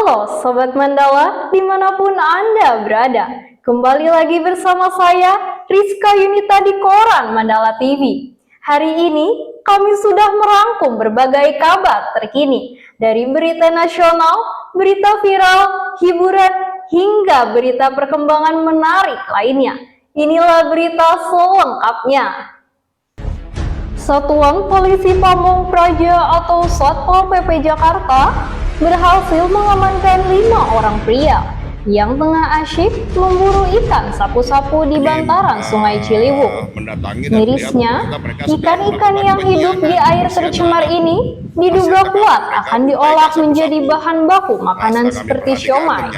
Halo Sobat Mandala dimanapun Anda berada. Kembali lagi bersama saya Rizka Yunita di Koran Mandala TV. Hari ini kami sudah merangkum berbagai kabar terkini dari berita nasional, berita viral, hiburan, hingga berita perkembangan menarik lainnya. Inilah berita selengkapnya. Satuan Polisi Pamong Praja atau Satpol PP Jakarta berhasil mengamankan 5 orang pria yang tengah asyik memburu ikan sapu-sapu di bantaran Sungai Ciliwung. Mirisnya, ikan-ikan yang hidup di air tercemar ini diduga kuat akan diolah menjadi bahan baku makanan seperti siomay.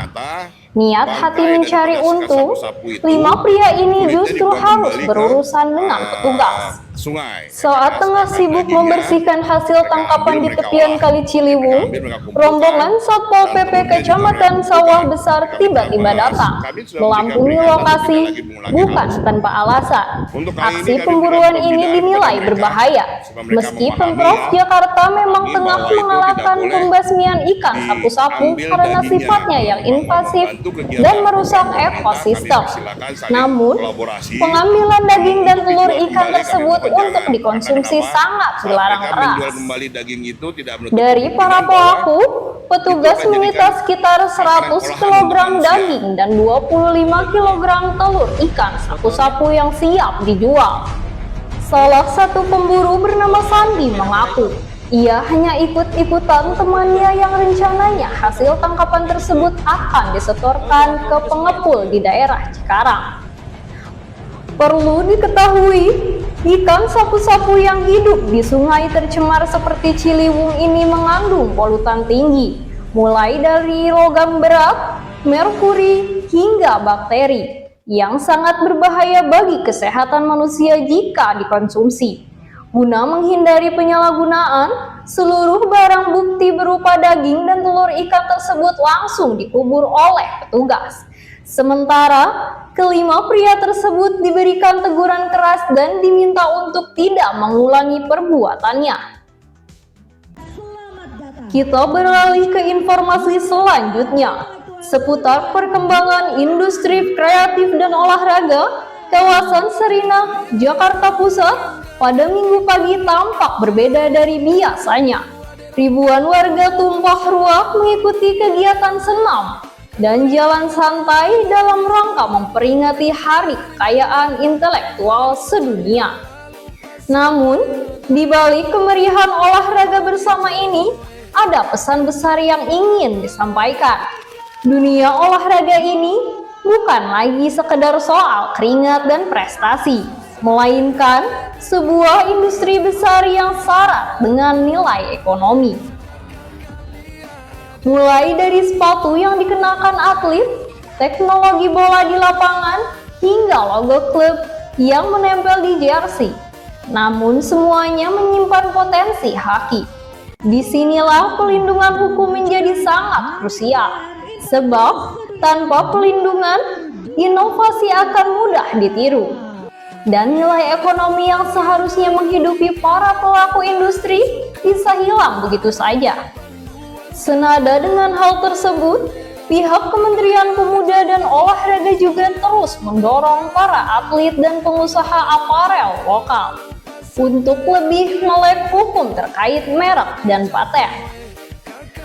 Niat hati mencari untung, 5 pria ini justru harus berurusan dengan petugas. Saat tengah sibuk membersihkan hasil tangkapan di tepian Kali Ciliwung, rombongan Satpol PP Kecamatan Sawah Besar tiba-tiba datang, melampungi lokasi bukan tanpa alasan. Aksi pemburuan ini dinilai berbahaya, meski Pemprov Jakarta memang tengah mengalahkan pembasmian ikan sapu-sapu karena sifatnya yang invasif dan merusak ekosistem. Namun, pengambilan daging dan telur ikan tersebut untuk dikonsumsi sangat dilarang keras. Dari para pelaku, petugas menyita sekitar 100 kg daging dan 25 kg telur ikan sapu-sapu yang siap dijual. Salah satu pemburu bernama Sandi mengaku, ia hanya ikut-ikutan temannya yang rencananya hasil tangkapan tersebut akan disetorkan ke pengepul di daerah Cikarang. Perlu diketahui, ikan sapu-sapu yang hidup di sungai tercemar seperti Ciliwung ini mengandung polutan tinggi, mulai dari logam berat, merkuri, hingga bakteri, yang sangat berbahaya bagi kesehatan manusia jika dikonsumsi. Guna menghindari penyalahgunaan, seluruh barang bukti berupa daging dan telur ikan tersebut langsung dikubur oleh petugas. Sementara, kelima pria tersebut diberikan teguran keras dan diminta untuk tidak mengulangi perbuatannya. Kita beralih ke informasi selanjutnya, seputar perkembangan industri kreatif dan olahraga. Kawasan Sarinah, Jakarta Pusat pada Minggu pagi tampak berbeda dari biasanya. Ribuan warga tumpah ruah mengikuti kegiatan senam dan jalan santai dalam rangka memperingati Hari Kekayaan Intelektual Sedunia. Namun, di balik kemeriahan olahraga bersama ini, ada pesan besar yang ingin disampaikan. Dunia olahraga ini bukan lagi sekedar soal keringat dan prestasi, melainkan sebuah industri besar yang syarat dengan nilai ekonomi. Mulai dari sepatu yang dikenakan atlet, teknologi bola di lapangan, hingga logo klub yang menempel di jersey. Namun semuanya menyimpan potensi haki. Disinilah pelindungan hukum menjadi sangat krusial, sebab tanpa pelindungan, inovasi akan mudah ditiru. Dan nilai ekonomi yang seharusnya menghidupi para pelaku industri bisa hilang begitu saja. Senada dengan hal tersebut, pihak Kementerian Pemuda dan Olahraga juga terus mendorong para atlet dan pengusaha aparel lokal untuk lebih melek hukum terkait merek dan paten.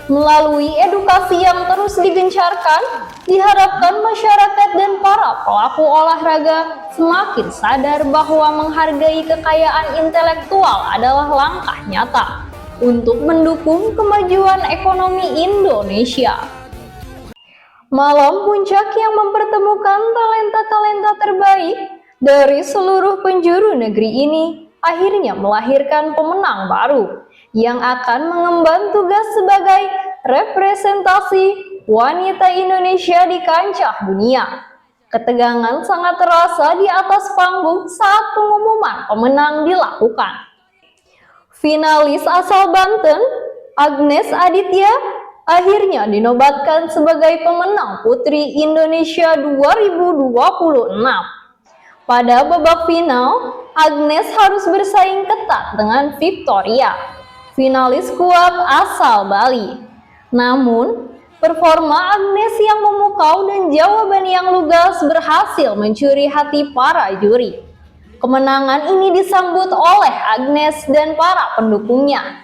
Melalui edukasi yang terus digencarkan, diharapkan masyarakat dan para pelaku olahraga semakin sadar bahwa menghargai kekayaan intelektual adalah langkah nyata untuk mendukung kemajuan ekonomi Indonesia. Malam puncak yang mempertemukan talenta-talenta terbaik dari seluruh penjuru negeri ini akhirnya melahirkan pemenang baru yang akan mengemban tugas sebagai representasi wanita Indonesia di kancah dunia. Ketegangan sangat terasa di atas panggung saat pengumuman pemenang dilakukan. Finalis asal Banten, Agnes Aditya, akhirnya dinobatkan sebagai pemenang Putri Indonesia 2026. Pada babak final, Agnes harus bersaing ketat dengan Victoria, finalis kuat asal Bali. Namun, Performa Agnes yang memukau dan jawaban yang lugas berhasil mencuri hati para juri. Kemenangan ini disambut oleh Agnes dan para pendukungnya.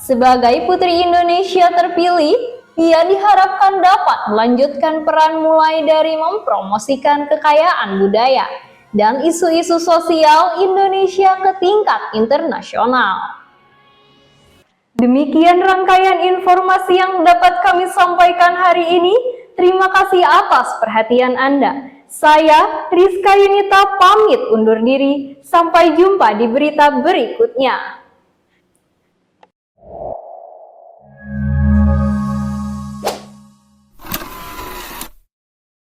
Sebagai Putri Indonesia terpilih, ia diharapkan dapat melanjutkan peran mulai dari mempromosikan kekayaan budaya dan isu-isu sosial Indonesia ke tingkat internasional. Demikian rangkaian informasi yang dapat kami sampaikan hari ini. Terima kasih atas perhatian Anda. Saya, Rizka Yunita, pamit undur diri. Sampai jumpa di berita berikutnya.